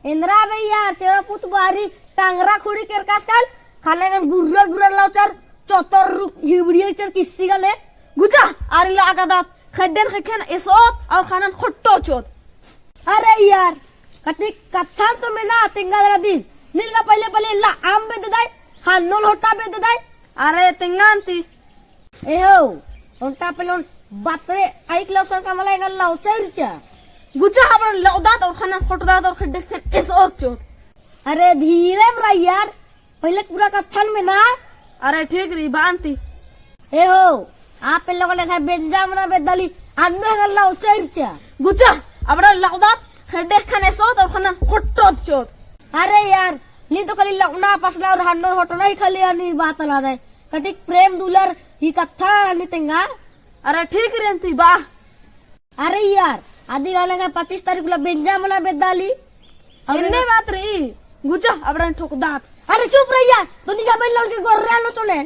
इंद्रा भैया तेरा पुत बारी टांगरा खुड़ी कर काल खाने का गुर्रा गुर्रा लाउचर चौतर हिबड़िया चर किसी का ले गुजा आरिला आगादात खड्डेन खखेन एसोत और खानन खट्टो चोत। अरे यार कति कथा तो में ना तिंगा दिन नील का पहले पहले ला आम बे ददाई हानो लोटा बे ददाई अरे तिंगांती ए हो ओंटा पहले बातरे आइक लौसन का मला एंगल लाउचरचा गुजा अपन लौदात और खानन खट्टदात और खड्डे खन एसोत चोत। अरे धीरे बरा यार पहले पूरा कथन में ना। अरे ठीक री बांती ए हो आप लोगों ने खाए बेंजामना बेदाली अन्नो एंगल लाउचरचा गुजा अपन लौदात खड्डे खन एसोत और खानन खट्टो चोत। अरे यार ली तो खाली लवना पसला और हन्नो होटो नहीं खाली अनि बात ला दे कटिक प्रेम दुलर ही कथा अनि तेंगा। अरे ठीक रेंती बा। अरे यार आदि गाले का 25 तारीख को बेंजामना बेदाली इन्ने बात री गुजा अपन ठोकदात। अरे चुप रही यार तो निका बेल लौट के गोर्रा लो चले।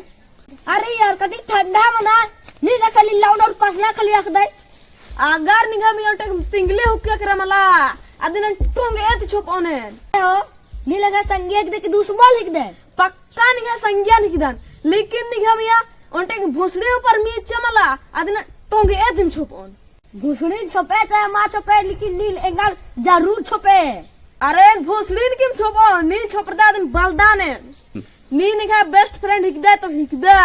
अरे यार कटिक ठंडा मना ली का खाली लवना और पसला खाली रख दे अगर निगा मी ओटे तिंगले हुक्या करे मला आदिन टोंगे एत छोपने हो नी लगा संज्ञा के दूसरा लिख दे पक्का निगा संज्ञा निकिदान लेकिन निगा मिया ओटे भोसड़े ऊपर मी चमला आदिन टोंगे एत छोपन घुसड़ी छपे चाहे मां छपे लेकिन नील एंगल जरूर छपे। अरे भोसड़ीन किम छोपो नी छोपदा आदिन बलदाने नी निगा बेस्ट फ्रेंड हिकदा तो हिकदा